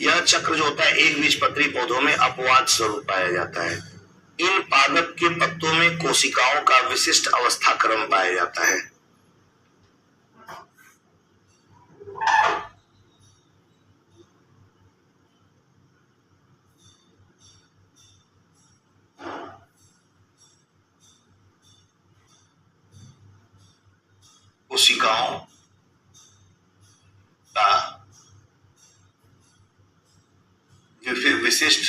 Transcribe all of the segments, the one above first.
यह चक्र जो होता है एक बीजपत्री पौधों में अपवाद स्वरूप पाया जाता है। इन पादप के पत्तों में कोशिकाओं का विशिष्ट अवस्था क्रम पाया जाता है। कोशिकाओं का विशिष्ट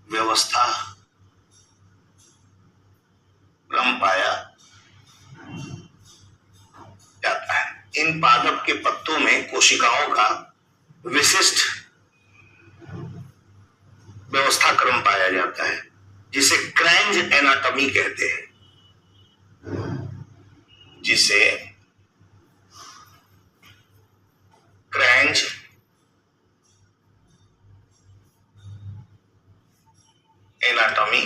व्यवस्था क्रम पाया जाता है। इन पादप के पत्तों में कोशिकाओं का विशिष्ट व्यवस्था क्रम पाया जाता है, जिसे क्रैंज एनाटॉमी कहते हैं। जिसे क्रैंज एनाटॉमी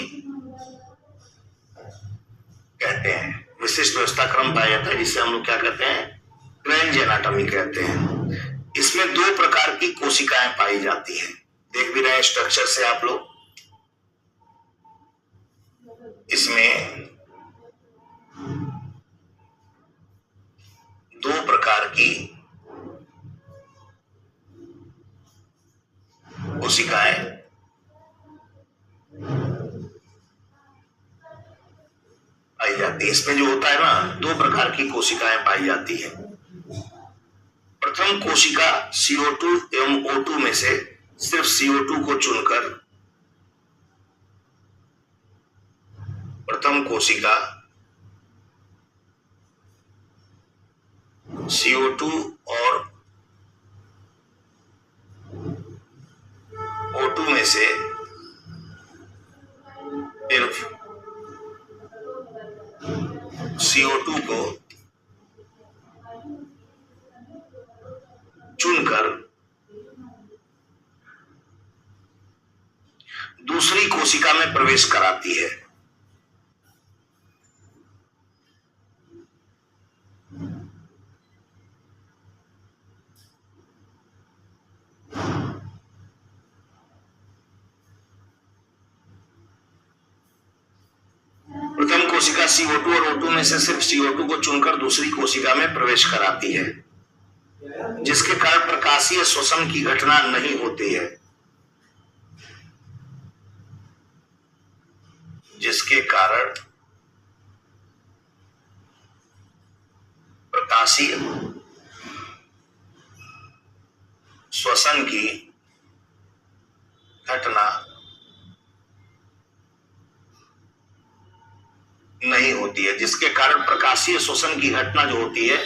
कहते हैं। विशिष्ट व्यवस्था क्रम पाया जाता है जिसे हम लोग क्या कहते हैं, क्रैंज एनाटॉमी कहते हैं। इसमें दो प्रकार की कोशिकाएं पाई जाती हैं। देख भी रहे स्ट्रक्चर से आप लोग, इसमें दो प्रकार की कोशिकाएं पाई जाती है। इसमें जो होता है ना, दो प्रकार की कोशिकाएं पाई जाती है। प्रथम कोशिका CO2 एवं O2 में से सिर्फ CO2 को चुनकर, प्रथम कोशिका CO2 और O2 में से सिर्फ CO2 को चुनकर दूसरी कोशिका में प्रवेश कराती है। प्रथम कोशिका CO2 और O2 में से सिर्फ CO2 को चुनकर दूसरी कोशिका में प्रवेश कराती है, जिसके कारण प्रकाशीय श्वसन की घटना नहीं होती है। जिसके कारण प्रकाशीय श्वसन की घटना नहीं होती है। जिसके कारण प्रकाशीय श्वसन की घटना जो होती है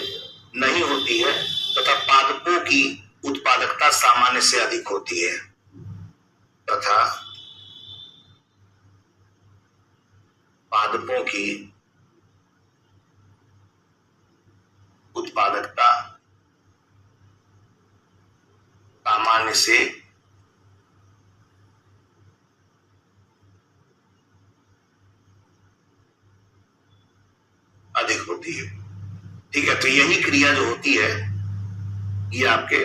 नहीं होती है, तथा पादपों की उत्पादकता सामान्य से अधिक होती है। तथा पादपों की उत्पादकता सामान्य से अधिक होती है। ठीक है, तो यही क्रिया जो होती है ये आपके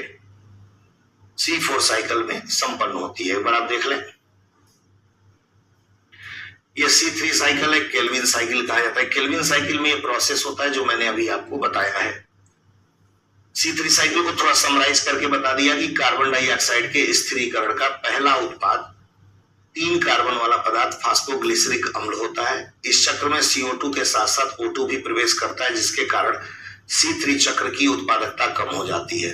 C4 साइकिल में संपन्न होती है। एक बार आप देख लें, ये C3 साइकिल है, केल्विन साइकिल कहा जाता है। केल्विन साइकिल में ये प्रोसेस होता है जो मैंने अभी आपको बताया है। C3 साइकिल को थोड़ा समराइज करके बता दिया कि कार्बन डाइऑक्साइड के स्थिरीकरण का पहला उत्पाद 3 कार्बन वाला पदार्थ फास्फोग्लिसरिक अम्ल होता है। इस चक्र में CO2 के साथ साथ O2 भी प्रवेश करता है, जिसके कारण C3 चक्र की उत्पादकता कम हो जाती है।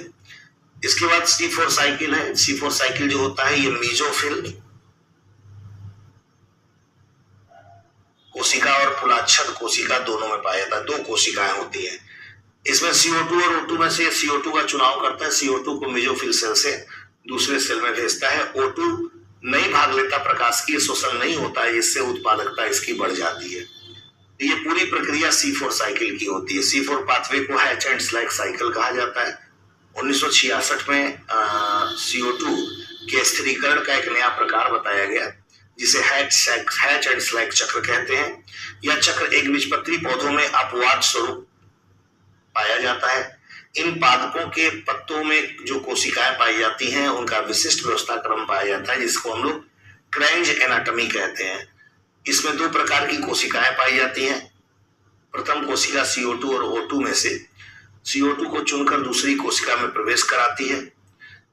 इसके बाद C4 साइकिल है। C4 साइकिल जो होता है ये मीजोफिल कोशिका और फुलाच्छद कोशिका दोनों में पाया जाता है। 2 कोशिकाएं होती है। इसमें CO2 और O2 में से CO2 का चुनाव करता है। CO2 को मीजोफिल सेल से दूसरे सेल में भेजता है। O2 नहीं भाग लेता, प्रकाश की श्वसन नहीं होता है, जिससे उत्पादकता इसकी बढ़ जाती है। ये पूरी प्रक्रिया C4 साइकिल की होती है। C4 पाथवे को हैच एंड स्लैग साइकिल कहा जाता है। 1966 में CO2 के स्थिरीकरण का एक नया प्रकार बताया गया, जिसे हैच एंड स्लैग चक्र कहते हैं। यह चक्र एक बीजपत्री पौधों में अपवाद स्वरूप पाया जाता है। इन पादपों के पत्तों में जो कोशिकाएं पाई जाती हैं उनका विशिष्ट व्यवस्था क्रम पाया जाता है, जिसको हम लोग क्रेंज एनाटॉमी कहते हैं। इसमें दो प्रकार की कोशिकाएं पाई जाती हैं। प्रथम कोशिका CO2 और O2 में से CO2 को चुनकर दूसरी कोशिका में प्रवेश कराती है,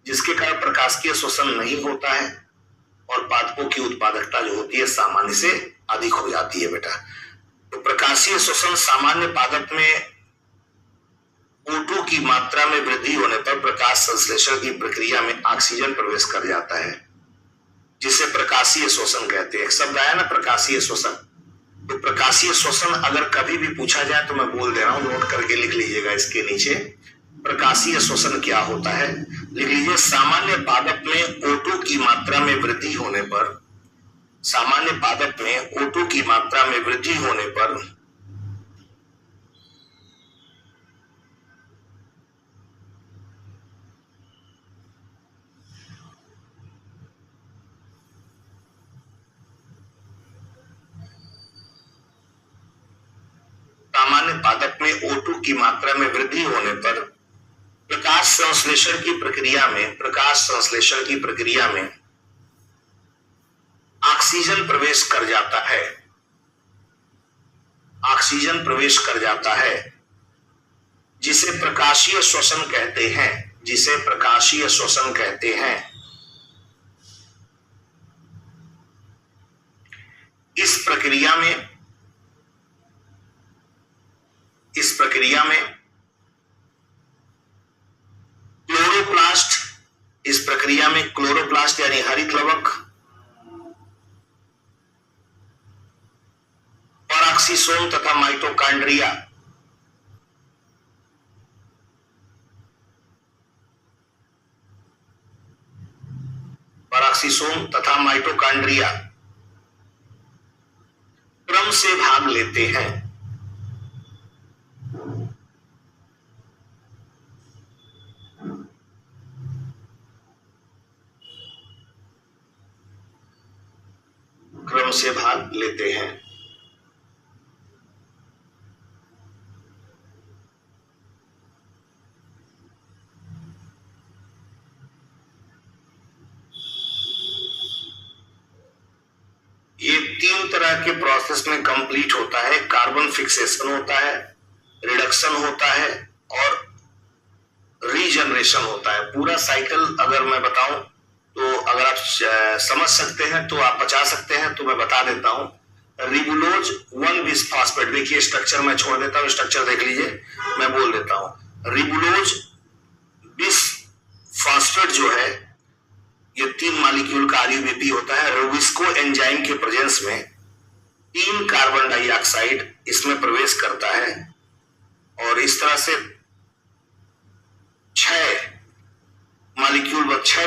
जिसके कारण प्रकाशिकीय श्वसन नहीं होता है और पादपों की उत्पादकता जो होती है सामान्य से अधिक हो जाती है बेटा। तो प्रकाशीय श्वसन सामान्य पादप में O2 की मात्रा में वृद्धि होने पर प्रकाश संश्लेषण की प्रक्रिया में ऑक्सीजन प्रवेश कर जाता है, जिसे प्रकाशीय श्वसन कहते हैं। एक शब्द आया ना प्रकाशीय श्वसन, तो प्रकाशीय श्वसन अगर कभी भी पूछा जाए तो मैं बोल दे रहा हूं, नोट करके लिख लीजिएगा इसके नीचे। प्रकाशीय श्वसन क्या होता है लिख लीजिए। सामान्य पादप में O2 की मात्रा में वृद्धि होने पर, सामान्य पादप में O2 की मात्रा में वृद्धि होने पर सामान्य पादप में O2 की मात्रा में वृद्धि होने पर प्रकाश संश्लेषण की प्रक्रिया में ऑक्सीजन प्रवेश कर जाता है, ऑक्सीजन प्रवेश कर जाता है, जिसे प्रकाशीय श्वसन कहते हैं, जिसे प्रकाशीय श्वसन कहते हैं। इस प्रक्रिया में क्लोरोप्लास्ट यानी हरित लवक पराक्सीसोम तथा माइटोकॉन्ड्रिया क्रम से भाग लेते हैं। क्रम से भाग लेते हैं। ये तीन तरह के प्रोसेस में कंप्लीट होता है। कार्बन फिक्सेशन होता है, रिडक्शन होता है और रीजनरेशन होता है। पूरा साइकिल अगर मैं बताऊं तो अगर आप समझ सकते हैं तो आप बचा सकते हैं, तो मैं बता देता हूं। रिबुलोज 1-बिस्फॉस्फेट, देखिए स्ट्रक्चर मैं छोड़ देता हूं, स्ट्रक्चर देख लीजिए, मैं बोल देता हूं। रिबुलोज बिस्फॉस्फेट जो है ये 3 मॉलिक्यूल का RuBP होता है। रोबिस्को एंजाइम के प्रेजेंस में 3 कार्बन डाइऑक्साइड इसमें प्रवेश करता है और इस तरह से 6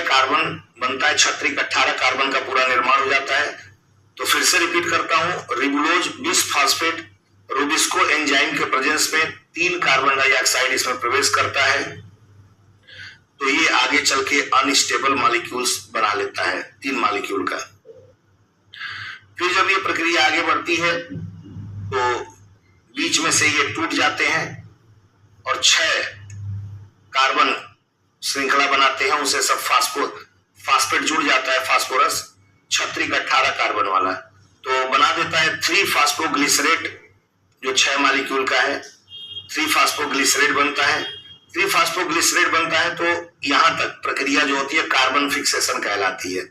कार्बन बनता है। 6 18 कार्बन का पूरा निर्माण हो जाता है। तो फिर से रिपीट करता हूं, रिबुलोज बिस्फॉस्फेट रोबिस्को एंजाइम के प्रेजेंस में 3 कार्बन डाइऑक्साइड इसमें प्रवेश करता है, तो ये आगे चल के अनस्टेबल मॉलिक्यूल्स बना लेता है 3 मॉलिक्यूल का। फिर जब ये प्रक्रिया आगे बढ़ती है तो बीच में से ये टूट जाते हैं और 6 कार्बन श्रृंखला बनाते हैं, उसे सब फास्फेट जुड़ जाता है, फास्फोरस 6 18 कार्बन वाला, तो बना देता है 3-फास्फोग्लिसरेट जो 6 मॉलिक्यूल का है। 3-फास्फोग्लिसरेट बनता है। 3-फास्फोग्लिसरेट बनता है तो यहां तक प्रक्रिया जो होती है कार्बन फिक्सेशन कहलाती है।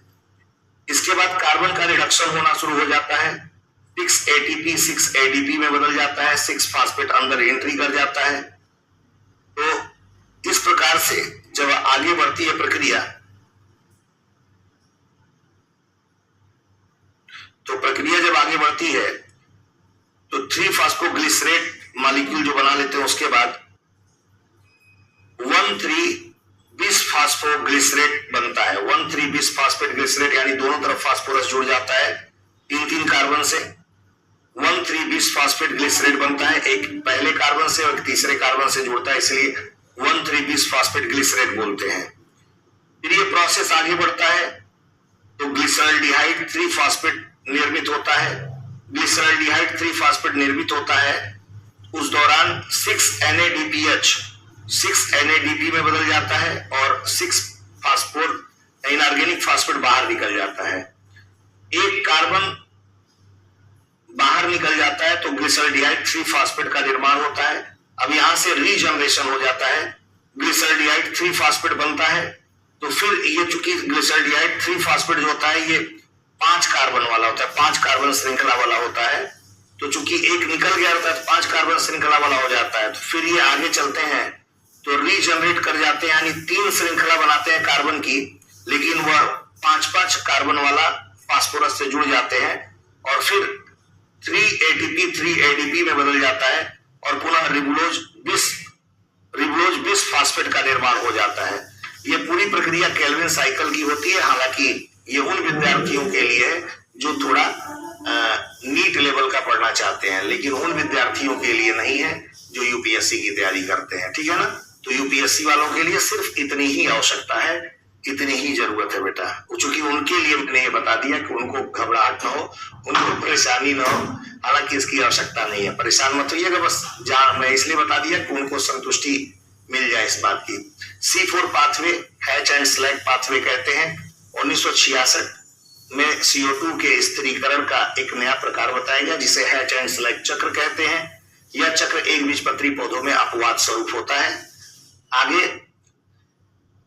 इसके बाद कार्बन का रिडक्शन होना शुरू हो जाता है। 6 ATP 6 ADP में बदल जाता है। 6-फास्फेट अंदर एंट्री कर जाता है। तो इस प्रकार से जब आगे बढ़ती है प्रक्रिया जब आगे बढ़ती है तो 3-फास्फोग्लिसरेट मॉलिक्यूल जो बना लेते हैं उसके बाद 1,3-बिस्फॉस्फोग्लिसरेट बनता है। 1,3-बिस्फॉस्फेट ग्लिसरेट यानी दोनों तरफ फास्फोरस जुड़ जाता है 3 कार्बन से। 1,3-बिस्फॉस्फेट ग्लिसरेट बनता है, एक पहले कार्बन से और तीसरे कार्बन से जुड़ता है, इसलिए 1,3-बिस्फॉस्फेट ग्लिसरेट बोलते हैं। फिर ये प्रोसेस आगे बढ़ता है तो ग्लिसरॉल्डिहाइड 3-फास्फेट निर्मित होता है। ग्लिसरॉल्डिहाइड 3-फास्फेट निर्मित होता है। उस दौरान 6 NADPH 6 NADP में बदल जाता है और 6 फास्फोर इनऑर्गेनिक फास्फेट बाहर निकल जाता है। एक कार्बन बाहर निकल जाता है तो ग्लिसरॉल्डिहाइड 3 फास्फेट का निर्माण होता है। अब यहां से रीजनरेशन हो जाता है, ग्लिसरॉल्डिहाइड 3 फास्फेट बनता है। तो फिर ये चूंकि ग्लिसरॉल्डिहाइड 3 फास्फेट जो होता है ये 5 कार्बन वाला होता है, 5 कार्बन श्रृंखला वाला होता है। तो चूंकि एक निकल गया होता है तो 5 कार्बन श्रृंखला वाला हो जाता है। तो फिर ये आगे चलते हैं तो रीजनरेट कर जाते हैं, यानी 3 श्रृंखला बनाते हैं कार्बन की, लेकिन वह 5-5 कार्बन वाला फास्फोरस से जुड़ जाते हैं और फिर 3 ATP 3 ADP में बदल जाता है और पुनः रिबुलोज बिस फास्फेट का निर्माण हो जाता है। यह पूरी प्रक्रिया केल्विन साइकिल की होती है। हालांकि ये उन विद्यार्थियों के लिए है जो थोड़ा नीट लेवल का पढ़ना चाहते हैं, लेकिन उन विद्यार्थियों के लिए नहीं है जो यूपीएससी की तैयारी करते हैं। ठीक है ना? तो यूपीएससी वालों के लिए सिर्फ इतनी ही आवश्यकता है, इतनी ही जरूरत है बेटा। चूंकि उनके लिए मैंने ये बता दिया कि उनको घबराहट ना हो, उनको परेशानी ना हो। हालांकि इसकी आवश्यकता नहीं है, परेशान मत होइएगा, बस मैं इसलिए बता दिया कि उनको संतुष्टि मिल जाए इस बात की। C4 pathway hatch and slag pathway कहते हैं। 1966 में CO2 के स्थिरीकरण का एक नया प्रकार बताया गया जिसे हैच एंड स्लैग चक्र कहते हैं। यह चक्र एक बीजपत्री पौधों में अपवाद स्वरूप होता है। आगे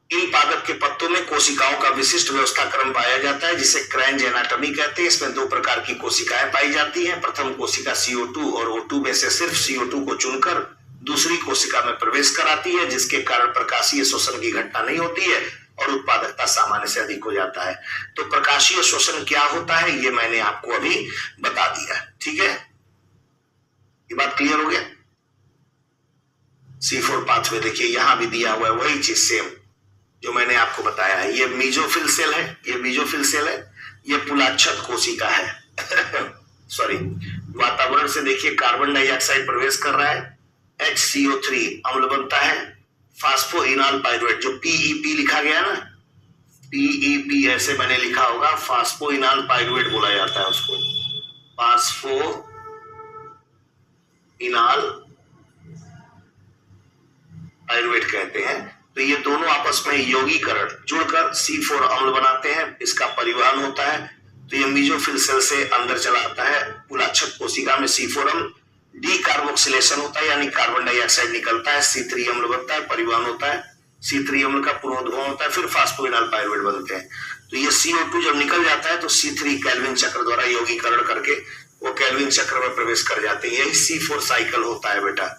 इन पादप के पत्तों में कोशिकाओं का विशिष्ट व्यवस्था क्रम पाया जाता है जिसे क्रेंज एनाटॉमी कहते हैं। इसमें 2 प्रकार की कोशिकाएं पाई जाती हैं। प्रथम कोशिका CO2 और O2 में से सिर्फ CO2 को चुनकर दूसरी कोशिका में प्रवेश कराती है, जिसके कारण प्रकाशीय शोषण की घटना नहीं होती है और उत्पादकता सामान्य से अधिक हो जाता है। तो प्रकाशीय शोषण क्या होता है ये मैंने आपको अभी बता दिया। ठीक है, ये बात क्लियर हो गया। C4 पाथवे देखिए यहां भी दिया हुआ है, वही चीज सेम जो मैंने आपको बताया है। ये मीजोफिल सेल है, ये मीजोफिल सेल है, ये पुलाच्छद कोशिका है। सॉरी, वातावरण से देखिए कार्बन डाइऑक्साइड प्रवेश कर रहा है, HCO3 अम्ल बनता है, फास्फोइनॉल पाइरुवेट जो PEP लिखा गया ना, PEP ऐसे मैंने लिखा होगा, फास्फोइनॉल पाइरुवेट बोला जाता है उसको, फास्फोइनॉल पाइरुवेट कहते हैं। तो ये दोनों आपस में यौगीकरण जुड़कर C4 अम्ल बनाते हैं, इसका परिवहन होता है। तो ये मीजोफिल सेल से अंदर चला आता है, पुलाच्छद कोशिका में C4 अम्ल, डीकार्बोक्सिलेशन होता है यानी कार्बन डाइऑक्साइड निकलता है, C3 अम्ल बनता है, परिवहन होता है, C3 अम्ल का पुनरोद्गम होता है, फिर फास्फोइनॉल पाइरुवेट बनते हैं। तो ये CO2 जब निकल जाता है तो C3 केल्विन चक्र द्वारा यौगीकरण करके वो केल्विन चक्र में प्रवेश कर जाते हैं। यही C4 साइकिल होता है बेटा।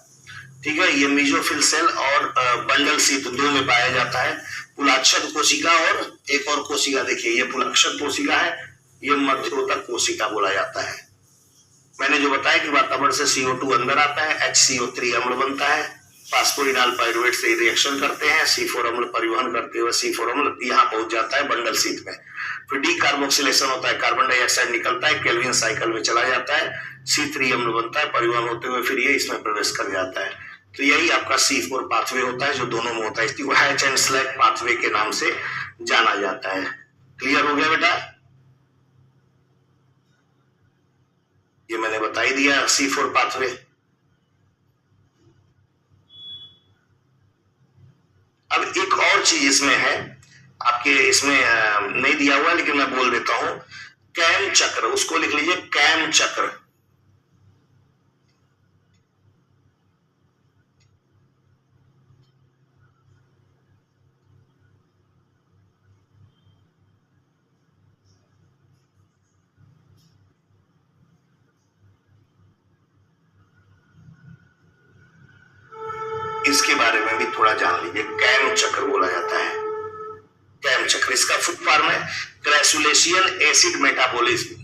ठीक है, ये मीजोफिल सेल और बंडल शीत 2 में पाया जाता है। पुलाच्छद कोशिका और एक और कोशिका देखिए, ये पुलाच्छद कोशिका है, ये मध्योतक कोशिका बोला जाता है। मैंने जो बताया कि वातावरण से CO2 अंदर आता है, HCO3 अम्ल बनता है, फास्फोइनॉल पाइरुवेट से रिएक्शन करते हैं, C4 अम्ल परिवहन करते हुए C4 अम्ल यहाँ पहुंच जाता है बंडल शीत में। फिर डीकार्बोक्सिलेशन होता है, कार्बन डाइऑक्साइड निकलता है, केल्विन साइकिल में चला जाता है, C3 अम्ल बनता है, परिवहन होते हुए फिर ये इसमें प्रवेश कर जाता है। तो यही आपका C4 पाथवे होता है जो दोनों में होता है, इसको हैच एंड स्लैग पाथवे के नाम से जाना जाता है। क्लियर हो गया बेटा? ये मैंने बता ही दिया C4 पाथवे। अब एक और चीज इसमें है, आपके इसमें नहीं दिया हुआ लेकिन मैं बोल देता हूं, कैम चक्र, उसको लिख लीजिए कैम चक्र। इसके बारे में भी थोड़ा जान लीजिए, कैम चक्र बोला जाता है। कैम चक्र, इसका फुल फॉर्म है क्रैसुलेशियन एसिड मेटाबॉलिज्म।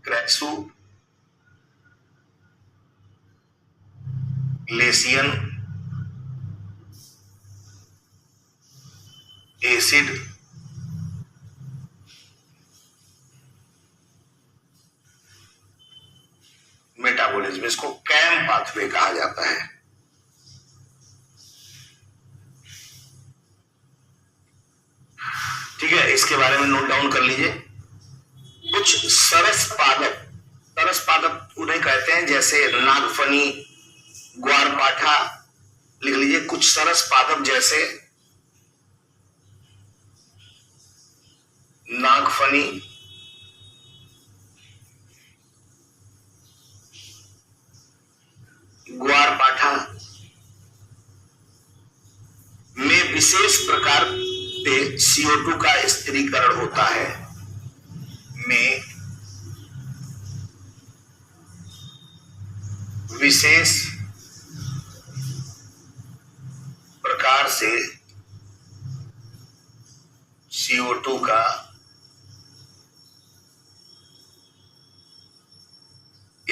क्रैसुलेशियन एसिड मेटाबॉलिज्म, इसको कैम पाथवे कहा जाता है। ठीक है, इसके बारे में नोट डाउन कर लीजिए। कुछ सरस सरस पादप उन्हें कहते हैं, जैसे नागफनी, ग्वारपाठा, लिख लीजिए। कुछ सरस पादप जैसे नागफनी, ग्वारपाठा में विशेष प्रकार से CO2 का स्थिरीकरण होता है, में विशेष प्रकार से CO2 का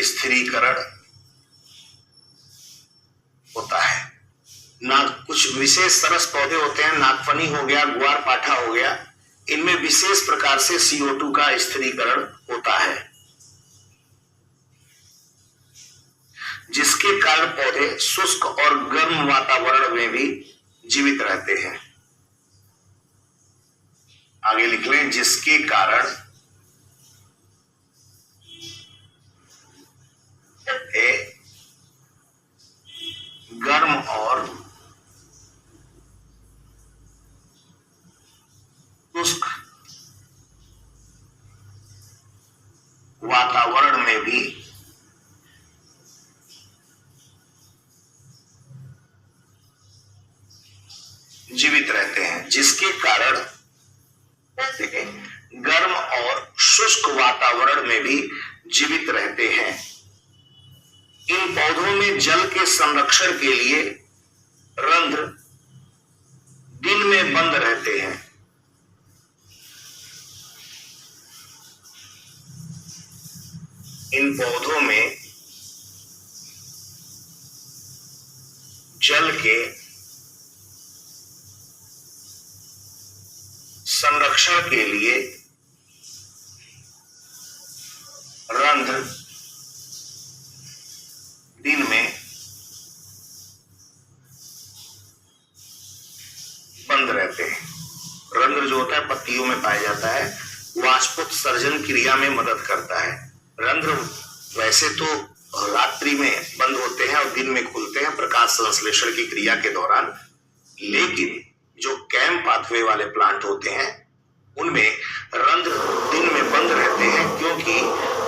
स्थिरीकरण होता है। कुछ विशेष सरस पौधे होते हैं, नागफनी हो गया, ग्वारपाठा हो गया, इनमें विशेष प्रकार से CO2 का स्थिरीकरण होता है, जिसके कारण पौधे शुष्क और गर्म वातावरण में भी जीवित रहते हैं। आगे लिख लें, जिसके कारण गर्म और शुष्क वातावरण में भी जीवित रहते हैं, जिसके कारण गर्म और शुष्क वातावरण में भी जीवित रहते हैं। इन पौधों में जल के संरक्षण के लिए रंध्र दिन में बंद रहते हैं। इन पौधों में जल के संरक्षण के लिए रंध्र दिन में बंद रहते हैं। रंध्र जो होता है पत्तियों में पाया जाता है, वाष्पोत्सर्जन क्रिया में मदद करता है। रंध्र वैसे तो रात्रि में बंद होते हैं और दिन में खुलते हैं प्रकाश संश्लेषण की क्रिया के दौरान, लेकिन जो कैम पाथवे वाले प्लांट होते हैं उनमें रंध्र दिन में बंद रहते हैं, क्योंकि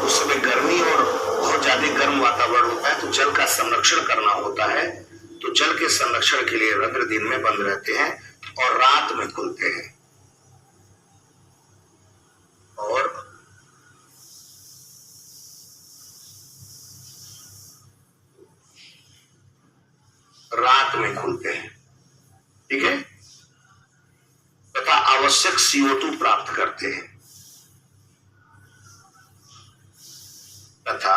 उस समय गर्मी और बहुत ज्यादा गर्म वातावरण होता है, तो जल का संरक्षण करना होता है। तो जल के संरक्षण के लिए रंध्र दिन में बंद रहते हैं और रात में खुलते हैं। और रात में खुलते हैं, ठीक है, तथा आवश्यक CO2 प्राप्त करते हैं, तथा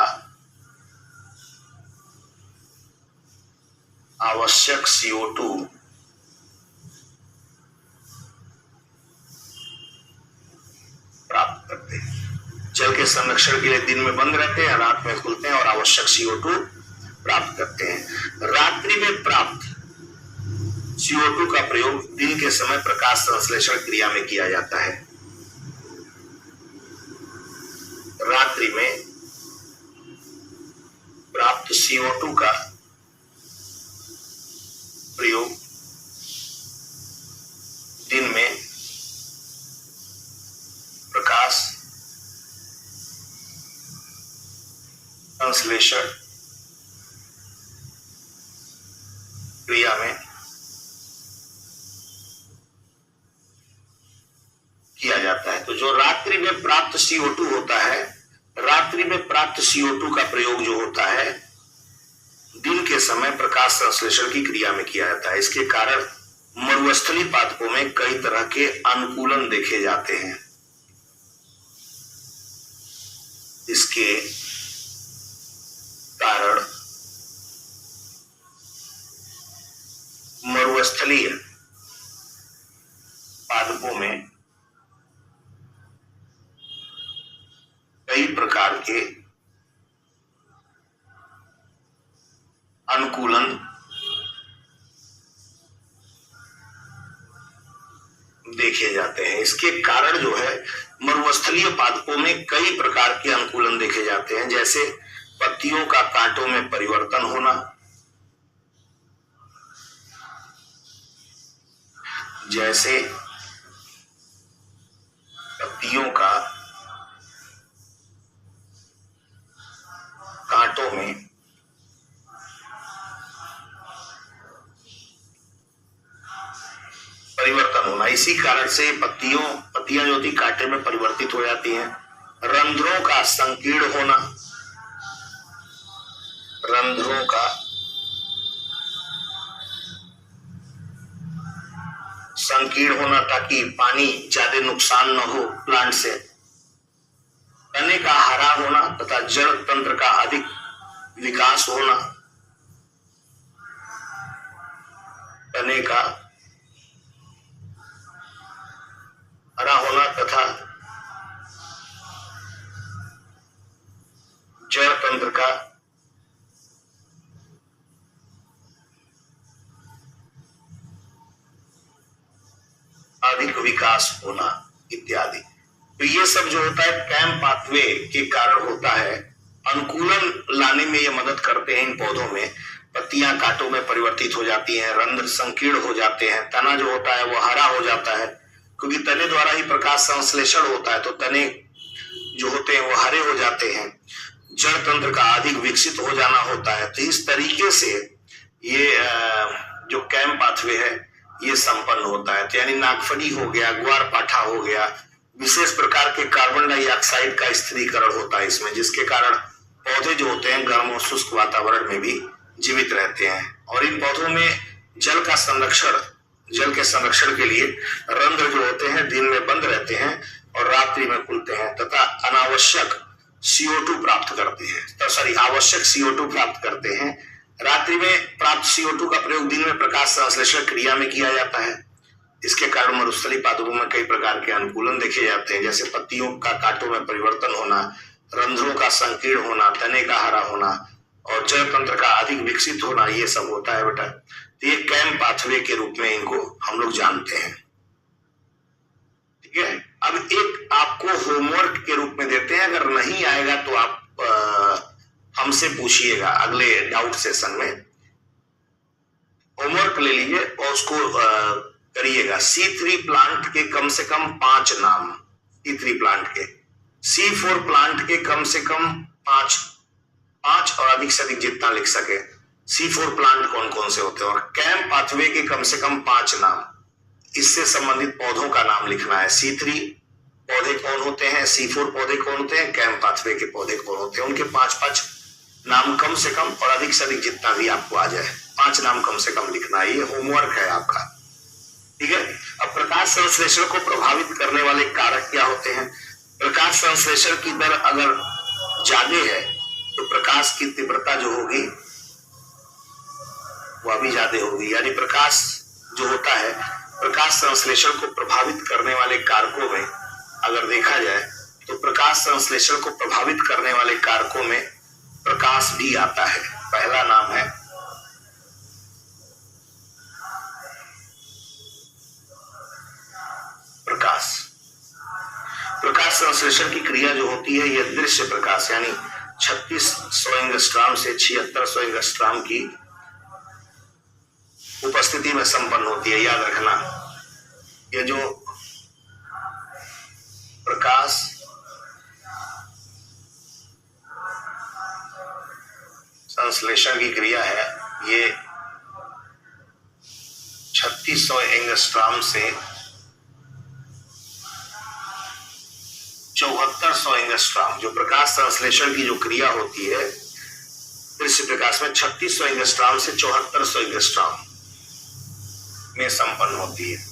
आवश्यक CO2 प्राप्त करते हैं। जल के संरक्षण के लिए दिन में बंद रहते हैं, रात में खुलते हैं और आवश्यक CO2 प्राप्त करते हैं। रात्रि में प्राप्त CO2 का प्रयोग दिन के समय प्रकाश संश्लेषण क्रिया में किया जाता है। रात्रि में प्राप्त CO2 का प्रयोग दिन में प्रकाश संश्लेषण क्रिया में किया जाता है। तो जो रात्रि में प्राप्त CO2 होता है, रात्रि में प्राप्त CO2 का प्रयोग जो होता है दिन के समय प्रकाश संश्लेषण की क्रिया में किया जाता है। इसके कारण मरुस्थलीय पादपों में कई तरह के अनुकूलन देखे जाते हैं। इसके कारण मरुस्थलीय पादपों में कई प्रकार के अनुकूलन देखे जाते हैं। इसके कारण जो है मरुस्थलीय पादपों में कई प्रकार के अनुकूलन देखे जाते हैं, जैसे पत्तियों का कांटों में परिवर्तन होना, जैसे पत्तियों का कांटों में परिवर्तन होना। इसी कारण से पत्तियां जो होती कांटे में परिवर्तित हो जाती हैं। रंध्रों का संकीर्ण होना, रंध्रों का संकीर्ण होना ताकि पानी ज्यादा नुकसान न हो प्लांट से। तने का हरा होना तथा जड़ तंत्र का अधिक विकास होना, तने का हरा होना तथा जड़ तंत्र का अधिक विकास होना इत्यादि। तो ये सब जो होता है कैम पाथवे के कारण होता है। अनुकूलन लाने में ये मदद करते हैं इन पौधों में। पत्तियां कांटों में परिवर्तित हो जाती हैं, रंध्र संकीर्ण हो जाते हैं, तना जो होता है वो हरा हो जाता है, क्योंकि तने द्वारा ही प्रकाश संश्लेषण होता है, तो तने जो होते हैं वो हरे हो जाते हैं। जड़ तंत्र का अधिक विकसित हो जाना होता है। तो इस तरीके से ये जो कैम पाथवे है ये संपन्न होता है। तो यानी नागफनी हो गया, ग्वारपाठा हो गया, विशेष प्रकार के कार्बन डाइऑक्साइड का स्थिरीकरण होता है इसमें, जिसके कारण पौधे जो होते हैं गर्म और शुष्क वातावरण में भी जीवित रहते हैं। और इन पौधों में जल के संरक्षण के लिए रंध्र जो होते हैं दिन में बंद रहते हैं और रात्रि में खुलते हैं तथा आवश्यक CO2 प्राप्त करते हैं। रात्रि में प्राप्त CO2 का प्रयोग दिन में प्रकाश संश्लेषण क्रिया में किया जाता है। इसके कारण मरुस्थलीय पादपों में कई प्रकार के अनुकूलन देखे जाते हैं, जैसे पत्तियों का कांटों में परिवर्तन होना, रंध्रों का संकीर्ण होना, तने का हरा होना और जड़ तंत्र का अधिक विकसित होना, ये सब होता है बेटा। तो ये कैम पाथवे के रूप में इनको हम लोग जानते हैं। ठीक है, अब एक आपको होमवर्क के रूप में देते हैं, अगर नहीं आएगा तो आप हमसे पूछिएगा अगले डाउट सेशन में। होमवर्क ले लीजिए और उसको करिएगा। C3 प्लांट के कम से कम 5 नाम, C3 प्लांट के, C4 प्लांट के कम से कम 5 और अधिक से अधिक जितना लिख सके। C4 प्लांट कौन कौन से होते हैं, और कैम पाथवे के कम से कम 5 नाम, इससे संबंधित पौधों का नाम लिखना है। C3 पौधे कौन होते हैं, C4 पौधे कौन होते हैं, कैम पाथवे के पौधे कौन होते हैं, उनके 5 नाम कम से कम और अधिक से अधिक जितना भी आपको आ जाए 5 नाम कम से कम लिखना है। ये होमवर्क है आपका। ठीक है, अब प्रकाश संश्लेषण को प्रभावित करने वाले कारक क्या होते हैं। प्रकाश संश्लेषण की दर अगर ज्यादा है तो प्रकाश की तीव्रता जो होगी वह भी ज्यादा होगी। यानी प्रकाश जो होता है, प्रकाश संश्लेषण को प्रभावित करने वाले कारकों में अगर देखा जाए तो प्रकाश संश्लेषण को प्रभावित करने वाले कारकों में प्रकाश भी आता है। पहला नाम है प्रकाश। प्रकाश संश्लेषण की क्रिया जो होती है यह दृश्य प्रकाश यानी 3600 एंगस्ट्रॉम से 7600 एंगस्ट्रॉम की उपस्थिति में संपन्न होती है। याद रखना, ये जो प्रकाश संश्लेषण की क्रिया है ये 3600 एंगस्ट्रॉम से 7400 एंगस्ट्रॉम, जो प्रकाश संश्लेषण की जो क्रिया होती है दृश्य प्रकाश में 3600 एंगस्ट्रॉम से 7400 एंगस्ट्रॉम में संपन्न होती है।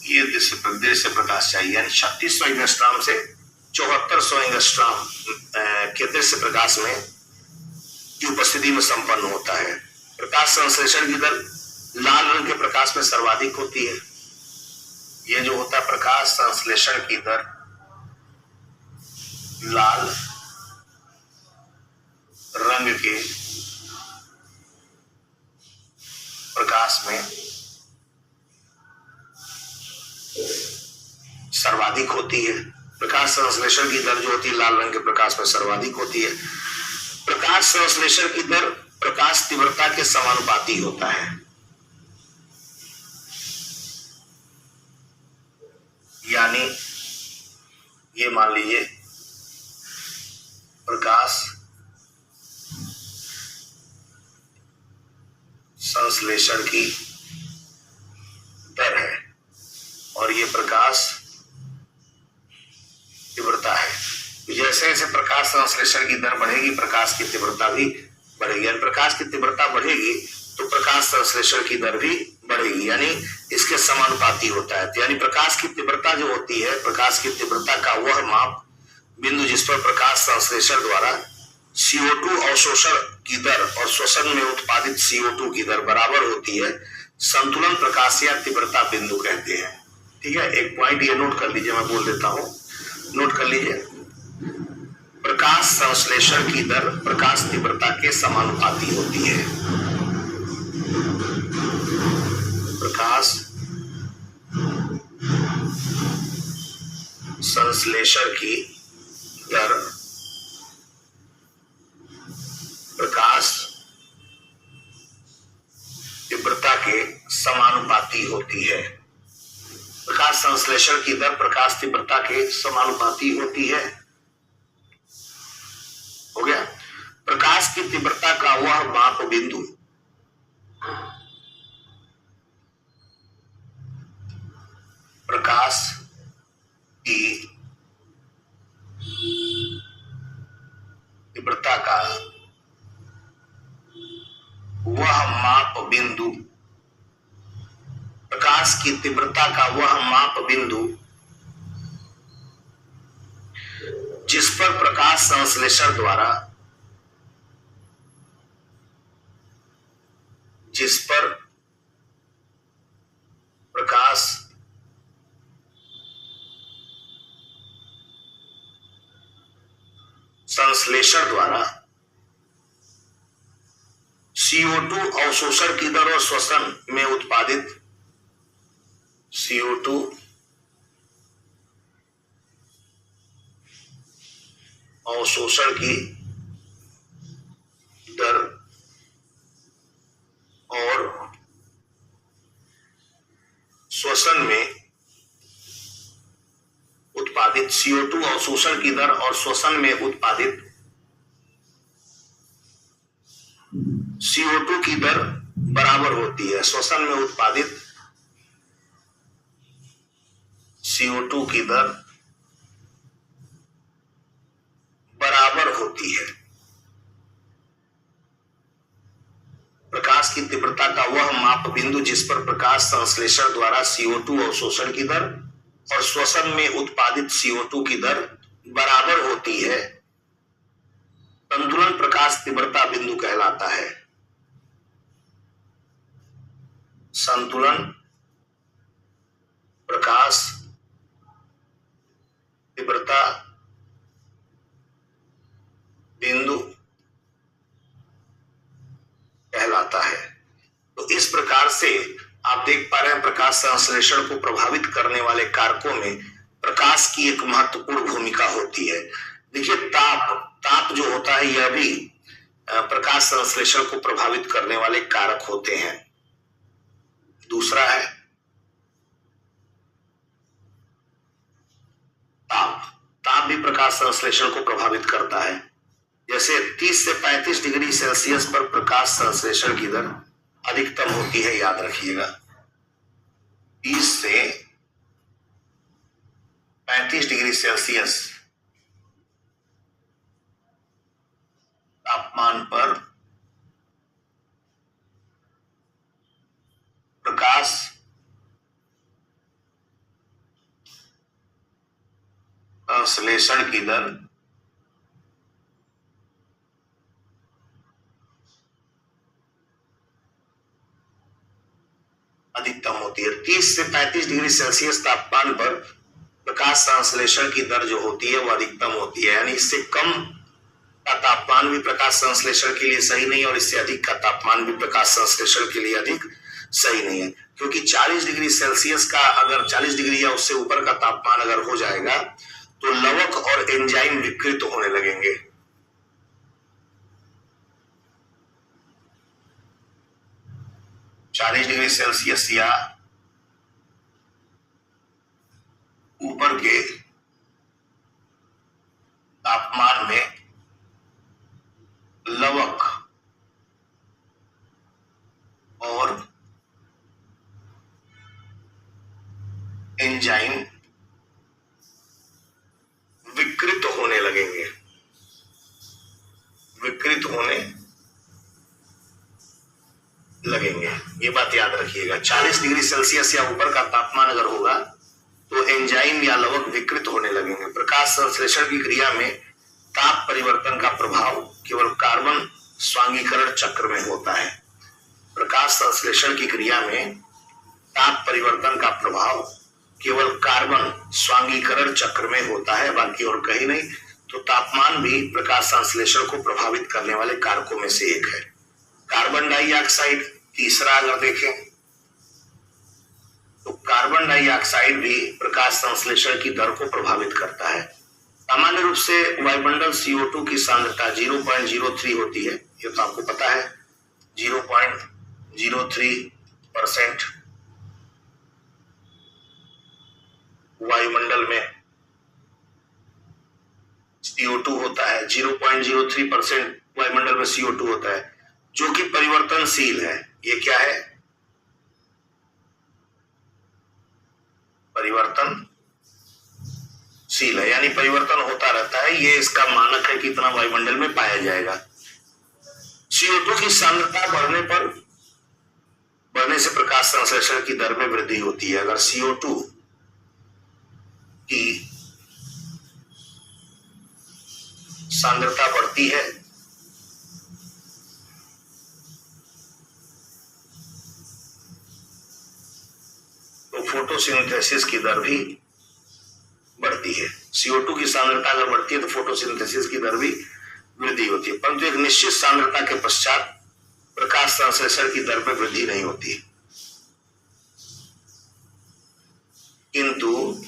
ये दृश्य प्रकाश चाहिए, यानी 3600 एंगस्ट्रॉम से 7400 एंगस्ट्रॉम के दृश्य प्रकाश में की उपस्थिति में संपन्न होता है। प्रकाश संश्लेषण की दर लाल रंग के प्रकाश में सर्वाधिक होती है। ये जो होता है प्रकाश संश्लेषण की दर लाल रंग के प्रकाश में सर्वाधिक होती है। प्रकाश संश्लेषण की दर जो होती है लाल रंग के प्रकाश में सर्वाधिक होती है। प्रकाश संश्लेषण की दर प्रकाश तीव्रता के समानुपाती होता है। यानी ये मान लीजिए प्रकाश संश्लेषण की दर है और ये प्रकाश तीव्रता है। जैसे जैसे प्रकाश संश्लेषण की दर बढ़ेगी प्रकाश की तीव्रता भी बढ़ेगी। यानी प्रकाश की तीव्रता बढ़ेगी तो प्रकाश संश्लेषण की दर भी बढ़ेगी, यानी इसके समानुपाती होता है। यानी प्रकाश की तीव्रता जो होती है, प्रकाश की तीव्रता का वह माप बिंदु जिस पर प्रकाश संश्लेषण द्वारा CO2 अवशोषण की दर और श्वसन में उत्पादित CO2 की दर बराबर होती है, संतुलन प्रकाश या तीव्रता बिंदु कहते हैं। ठीक है, एक पॉइंट ये नोट कर लीजिए, मैं बोल देता हूं, नोट कर लीजिए। प्रकाश संश्लेषण की दर प्रकाश तीव्रता के समानुपाती होती है। प्रकाश संश्लेषण की दर प्रकाश तीव्रता के समानुपाती होती है। प्रकाश संश्लेषण की दर प्रकाश तीव्रता के समानुपाती होती है। हो गया। प्रकाश की तीव्रता का वह माप बिंदु प्रकाश की तीव्रता का वह माप बिंदु प्रकाश की तीव्रता का वह माप बिंदु जिस पर प्रकाश संश्लेषण द्वारा CO2 अवशोषण की दर और श्वसन में उत्पादित CO2 अवशोषण की दर और श्वसन में उत्पादित CO2 अवशोषण की दर और श्वसन में उत्पादित CO2 की दर बराबर होती है। श्वसन में उत्पादित CO2 की दर बराबर होती है प्रकाश की तीव्रता का वह माप बिंदु जिस पर प्रकाश संश्लेषण द्वारा CO2 अवशोषण की दर और श्वसन में उत्पादित CO2 की दर बराबर होती है, संतुलन प्रकाश तीव्रता बिंदु कहलाता है। संतुलन प्रकाश तीव्रता बिंदु कहलाता है। तो इस प्रकार से आप देख पा रहे हैं प्रकाश संश्लेषण को प्रभावित करने वाले कारकों में प्रकाश की एक महत्वपूर्ण भूमिका होती है। देखिए ताप जो होता है यह भी प्रकाश संश्लेषण को प्रभावित करने वाले कारक होते हैं। दूसरा है ताप भी प्रकाश संश्लेषण को प्रभावित करता है। जैसे 30 से 35 डिग्री सेल्सियस पर प्रकाश संश्लेषण की दर अधिकतम होती है, याद रखिएगा। 30 से 35 डिग्री सेल्सियस तापमान पर प्रकाश संश्लेषण की दर अधिकतम होती है। 30 से 35 डिग्री सेल्सियस तापमान पर प्रकाश संश्लेषण की दर जो होती है वो अधिकतम होती है, यानी इससे कम का तापमान भी प्रकाश संश्लेषण के लिए सही नहीं और इससे अधिक का तापमान भी प्रकाश संश्लेषण के लिए अधिक सही नहीं है, क्योंकि 40 डिग्री सेल्सियस का अगर 40 डिग्री या उससे ऊपर का तापमान अगर हो जाएगा तो लवक और एंजाइम विकृत होने लगेंगे। चालीस डिग्री सेल्सियस या ऊपर के तापमान में लवक और एंजाइम विकृत होने लगेंगे, ये बात याद रखिएगा। 40 डिग्री सेल्सियस या ऊपर का तापमान अगर होगा तो एंजाइम या लवक विकृत होने लगेंगे। प्रकाश संश्लेषण की क्रिया में ताप परिवर्तन का प्रभाव केवल कार्बन स्वांगीकरण चक्र में होता है। प्रकाश संश्लेषण की क्रिया में ताप परिवर्तन का प्रभाव केवल कार्बन स्वांगीकरण चक्र में होता है, बाकी और कहीं नहीं। तो तापमान भी प्रकाश संश्लेषण को प्रभावित करने वाले कारकों में से एक है। कार्बन डाइऑक्साइड तीसरा अगर देखें तो कार्बन डाइऑक्साइड भी प्रकाश संश्लेषण की दर को प्रभावित करता है। सामान्य रूप से वायुमंडल CO2 की सांद्रता 0.03 होती है, ये तो आपको पता है। 0.03% वायुमंडल में CO2 होता है, 0.03% वायुमंडल में CO2 होता है, जो कि परिवर्तनशील है। ये क्या है? परिवर्तनशील है, यानी परिवर्तन होता रहता है। ये इसका मानक है कि इतना वायुमंडल में पाया जाएगा। CO2 की सांद्रता बढ़ने से प्रकाश संश्लेषण की दर में वृद्धि होती है। अगर CO2 की सांद्रता बढ़ती है तो फोटोसिंथेसिस की दर भी बढ़ती है। CO2 की सांद्रता अगर बढ़ती है तो फोटोसिंथेसिस की दर भी वृद्धि होती है, परंतु एक निश्चित सांद्रता के पश्चात प्रकाश संश्लेषण की दर में वृद्धि नहीं होती। किंतु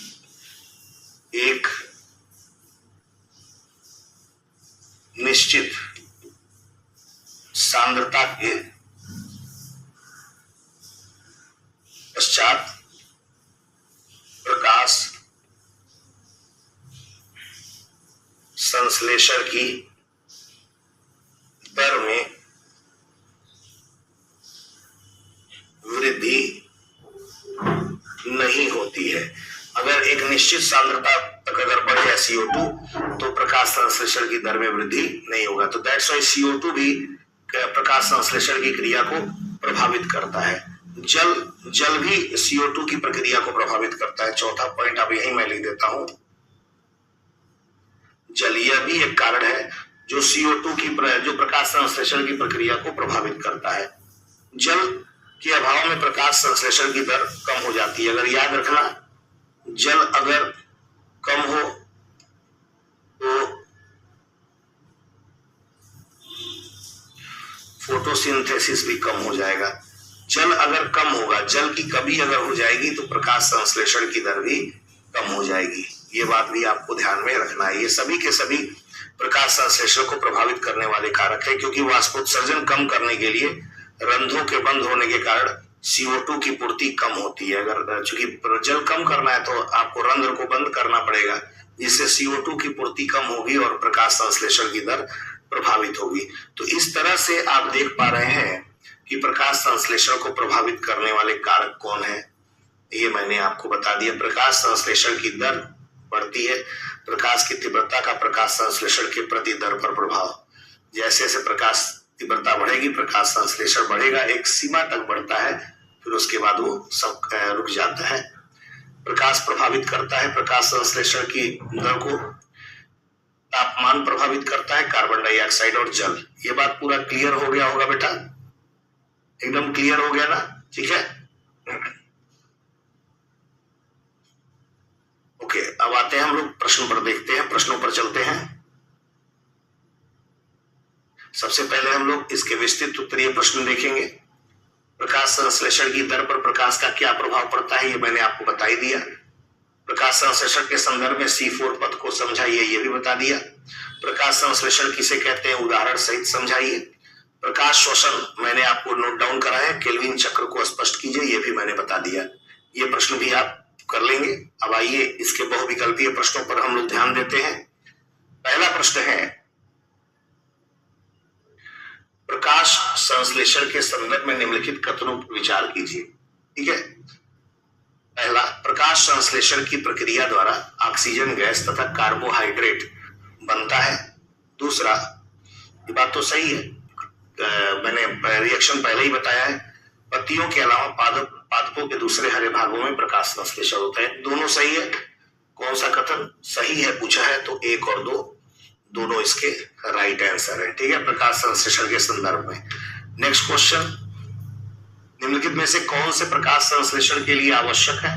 एक निश्चित सांद्रता के पश्चात प्रकाश संश्लेषण की दर में वृद्धि नहीं होती है। अगर एक निश्चित सांद्रता तक अगर बढ़ जाए CO2 तो प्रकाश संश्लेषण की दर में वृद्धि नहीं होगा। तो दैट्स व्हाई CO2 भी प्रकाश संश्लेषण की क्रिया को प्रभावित करता है। जल भी CO2 की प्रक्रिया को प्रभावित करता है। चौथा पॉइंट अब यही मैं लिख देता हूं। जल यह भी एक कारण है जो CO2 की जो प्रकाश संश्लेषण की प्रक्रिया को प्रभावित करता है। जल के अभाव में प्रकाश संश्लेषण की दर कम हो जाती है। अगर याद रखना, जल अगर कम हो तो फोटोसिंथेसिस भी कम हो जाएगा। जल अगर कम होगा, जल की कमी अगर हो जाएगी तो प्रकाश संश्लेषण की दर भी कम हो जाएगी। ये बात भी आपको ध्यान में रखना है। ये सभी के सभी प्रकाश संश्लेषण को प्रभावित करने वाले कारक है, क्योंकि वाष्पोत्सर्जन कम करने के लिए रंध्रों के बंद होने के कारण CO2 की पूर्ति कम होती है। अगर चूंकि जल कम करना है तो आपको रंध्र को बंद करना पड़ेगा, जिससे CO2 की पूर्ति कम होगी और प्रकाश संश्लेषण की दर प्रभावित होगी। तो इस तरह से आप देख पा रहे हैं कि प्रकाश संश्लेषण को प्रभावित करने वाले कारक कौन है। ये मैंने आपको बता दिया। प्रकाश संश्लेषण की दर बढ़ती है, प्रकाश की तीव्रता का प्रकाश संश्लेषण के प्रति दर पर प्रभाव। जैसे जैसे प्रकाश तीव्रता बढ़ेगी प्रकाश संश्लेषण बढ़ेगा, एक सीमा तक बढ़ता है, फिर उसके बाद वो सब रुक जाता है। प्रकाश प्रभावित करता है प्रकाश संश्लेषण की दर को, तापमान प्रभावित करता है, कार्बन डाइऑक्साइड और जल। ये बात पूरा क्लियर हो गया होगा बेटा? एकदम क्लियर हो गया ना? ठीक है, ओके। अब आते हैं हम लोग प्रश्न पर, देखते हैं, प्रश्नों पर चलते हैं। सबसे पहले हम लोग इसके विस्तृत उत्तरीय प्रश्न देखेंगे। प्रकाश संश्लेषण की दर पर प्रकाश का क्या प्रभाव पड़ता है, ये मैंने आपको बता ही दिया। प्रकाश संश्लेषण के संदर्भ में C4 पद को समझाइए, ये भी बता दिया। प्रकाश संश्लेषण किसे कहते हैं, उदाहरण सहित समझाइए। प्रकाश शोषण मैंने आपको नोट डाउन करा है, केल्विन चक्र को स्पष्ट कीजिए, ये भी मैंने बता दिया। ये प्रश्न भी आप कर लेंगे। अब आइए इसके बहुविकल्पीय प्रश्नों पर हम लोग ध्यान देते हैं। पहला प्रश्न है, प्रकाश संश्लेषण के संदर्भ में निम्नलिखित कथनों पर विचार कीजिए। ठीक है, पहला, प्रकाश संश्लेषण की प्रक्रिया द्वारा ऑक्सीजन गैस तथा कार्बोहाइड्रेट बनता है। दूसरा, ये बात तो सही है, मैंने रिएक्शन पहले ही बताया है, पत्तियों के अलावा पादपों के दूसरे हरे भागों में प्रकाश संश्लेषण होता है। दोनों सही है। कौन सा कथन सही है पूछा है तो 1 और 2 दोनों इसके राइट आंसर है। ठीक है, प्रकाश संश्लेषण के संदर्भ में। नेक्स्ट क्वेश्चन, निम्नलिखित में से कौन से प्रकाश संश्लेषण के लिए आवश्यक है?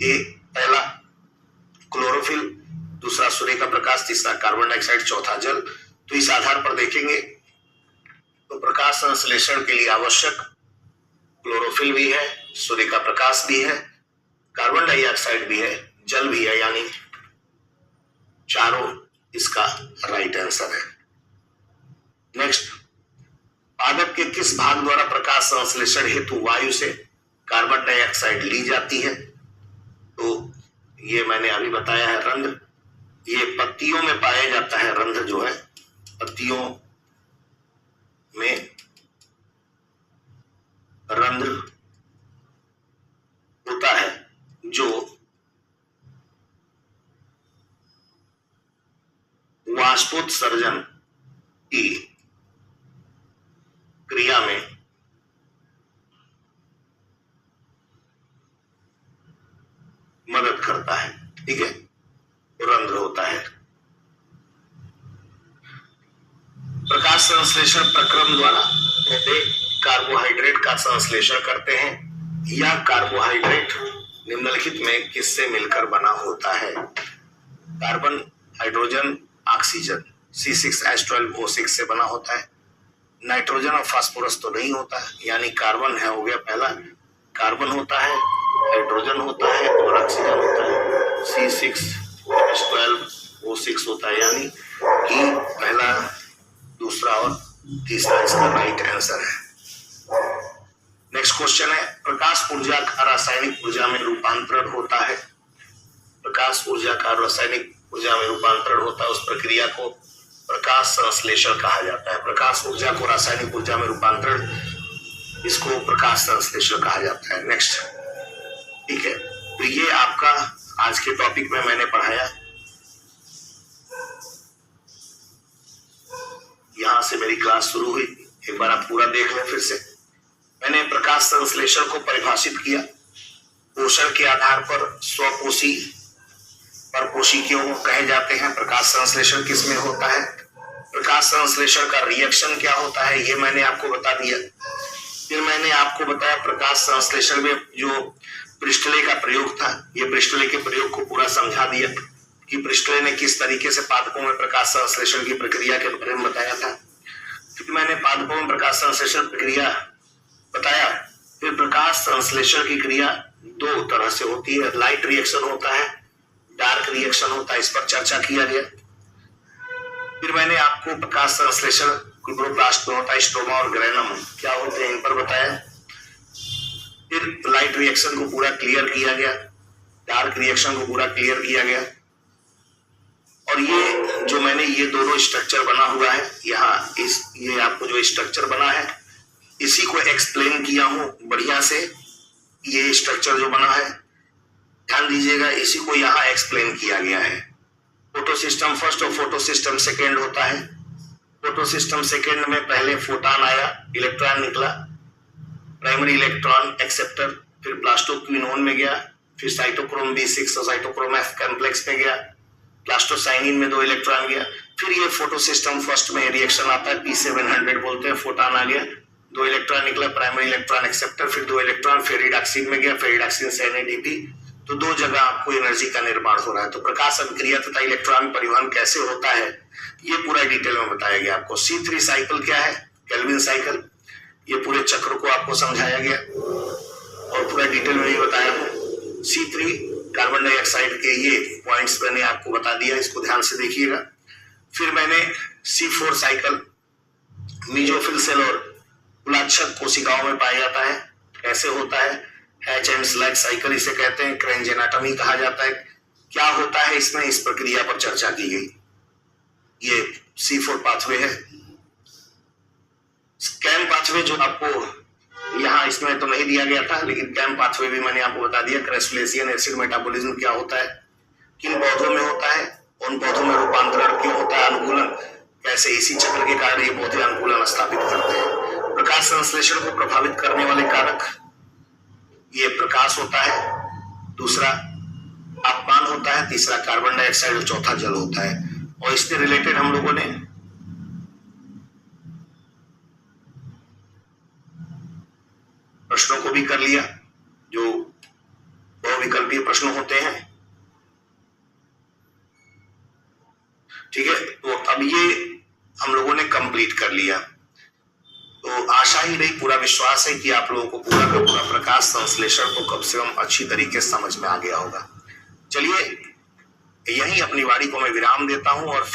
ए, पहला क्लोरोफिल, दूसरा सूर्य का प्रकाश, तीसरा कार्बन डाइऑक्साइड, चौथा जल। तो इस आधार पर देखेंगे तो प्रकाश संश्लेषण के लिए आवश्यक क्लोरोफिल भी है, सूर्य का प्रकाश भी है, कार्बन डाइऑक्साइड भी है, जल भी है, यानी चारों इसका राइट आंसर है। नेक्स्ट, पादप के किस भाग द्वारा प्रकाश संश्लेषण हेतु वायु से कार्बन डाइऑक्साइड ली जाती है? तो ये मैंने अभी बताया है, रंध्र। ये पत्तियों में पाया जाता है, रंध्र जो है पत्तियों में रंध्र होता है जो वाष्पोत्सर्जन की क्रिया में मदद करता है। ठीक है, रंध्र होता है। प्रकाश संश्लेषण प्रक्रम द्वारा पहले कार्बोहाइड्रेट का संश्लेषण करते हैं। यह कार्बोहाइड्रेट निम्नलिखित में किससे मिलकर बना होता है? कार्बन, हाइड्रोजन, ऑक्सीजन, C6H12O6 से बना होता है। नाइट्रोजन और फास्फोरस तो नहीं होता है, यानी कार्बन है, हो गया पहला। कार्बन होता है, हाइड्रोजन होता है और ऑक्सीजन होता है। C6H12O6 होता है, यानी कि पहला, दूसरा और तीसरा इसका राइट आंसर है। नेक्स्ट क्वेश्चन है, प्रकाश ऊर्जा का रासायनिक ऊर्जा में रूपांतरण होता है। प्रकाश ऊर्जा का रासायनिक ऊर्जा में रूपांतरण होता है, उस प्रक्रिया को प्रकाश संश्लेषण कहा जाता है। प्रकाश ऊर्जा को रासायनिक ऊर्जा में रूपांतरण, इसको प्रकाश संश्लेषण कहा जाता है। नेक्स्ट, ठीक है, तो ये आपका आज के टॉपिक में मैंने पढ़ाया। यहां से मेरी क्लास शुरू हुई, एक बार आप पूरा देख लें फिर से। मैंने प्रकाश संश्लेषण को परिभाषित किया। पोषण के आधार पर स्वपोषी परपोषी क्यों कहे जाते हैं? प्रकाश संश्लेषण किसमें होता है? प्रकाश संश्लेषण का रिएक्शन क्या होता है, ये मैंने आपको बता दिया। फिर मैंने आपको बताया प्रकाश संश्लेषण में जो प्रिस्टले का प्रयोग था, ये प्रिस्टले के प्रयोग को पूरा समझा दिया कि प्रिस्टले ने किस तरीके से पादपों में प्रकाश संश्लेषण की प्रक्रिया के बारे में बताया था। फिर मैंने पादपों में प्रकाश संश्लेषण प्रक्रिया बताया। फिर प्रकाश संश्लेषण की क्रिया 2 तरह से होती है, लाइट रिएक्शन होता है, डार्क रिएक्शन होता है, इस पर चर्चा किया गया। फिर मैंने आपको प्रकाश संश्लेषण क्लोरोप्लास्ट में होता है, स्ट्रोमा और ग्रेनम क्या होते हैं इन पर बताया। फिर लाइट रिएक्शन को पूरा क्लियर किया गया, डार्क रिएक्शन को पूरा क्लियर किया गया। और ये जो मैंने ये दोनों स्ट्रक्चर बना हुआ है यहाँ, ये आपको जो स्ट्रक्चर बना है इसी को एक्सप्लेन किया हूं बढ़िया से। ये स्ट्रक्चर जो बना है ध्यान दीजिएगा, इसी को यहाँ एक्सप्लेन किया गया है। फोटो सिस्टम फर्स्ट और फोटो सिस्टम सेकेंड होता है। फोटो सिस्टम सेकेंड में पहले फोटॉन आया, इलेक्ट्रॉन निकला, प्राइमरी इलेक्ट्रॉन एक्सेप्टर, फिर प्लास्टोक्विनोन में गया, फिर साइटोक्रोम B6 और साइटोक्रोम F कॉम्प्लेक्स में गया, प्लास्टोसाइनिन में 2 इलेक्ट्रॉन गया। फिर ये फोटो सिस्टम फर्स्ट में रिएक्शन आता है, P700 बोलते हैं, फोटॉन आ गया, 2 इलेक्ट्रॉन निकला, प्राइमरी इलेक्ट्रॉन एक्सेप्टर, फिर 2 इलेक्ट्रॉन फेरिडॉक्सिन में गया, फेरिडॉक्सिन से NADP, तो दो जगह आपको एनर्जी का निर्माण हो रहा है। तो प्रकाश अभिक्रिया तथा इलेक्ट्रॉन परिवहन कैसे होता है ये पूरा डिटेल में बताया गया आपको। C3 साइकिल क्या है, केल्विन साइकिल, ये पूरे चक्र को आपको समझाया गया और पूरा डिटेल में भी बताया हूं। C3 कार्बन डाइऑक्साइड के ये पॉइंट्स मैंने आपको बता दिया, इसको ध्यान से देखिएगा। फिर मैंने C4 साइकिल मीजोफिल सेल और कुलाच्छक कोशिकाओं में पाया जाता है, कैसे होता है। हैच एंड स्लैग साइकिल इसे कहते हैं, क्रेंज एनाटॉमी कहा जाता है, क्या होता है इसमें, इस प्रक्रिया पर चर्चा की गई। ये C4 पाथवे है। कैम पाथवे जो आपको यहाँ इसमें तो नहीं दिया गया था, लेकिन कैम पाथवे भी मैंने आपको बता दिया। क्रेसुलेशियन एसिड मेटाबॉलिज्म क्या होता है, किन पौधों में होता है, उन पौधों में रूपांतरण क्यों होता है, अनुकूलन कैसे, इसी चक्र के कारण ये पौधे अनुकूलन स्थापित करते हैं। प्रकाश संश्लेषण को प्रभावित करने वाले कारक, ये प्रकाश होता है, दूसरा तापमान होता है, तीसरा कार्बन डाइऑक्साइड और चौथा जल होता है। और इससे रिलेटेड हम लोगों ने प्रश्नों को भी कर लिया, जो बहुविकल्पीय प्रश्न होते हैं। ठीक है, तो अब ये हम लोगों ने कंप्लीट कर लिया। तो आशा ही नहीं, पूरा विश्वास है कि आप लोगों को पूरा का पूरा प्रकाश संश्लेषण को कम से कम अच्छी तरीके से समझ में आ गया होगा। चलिए यहीं अपनी वाणी को मैं विराम देता हूं और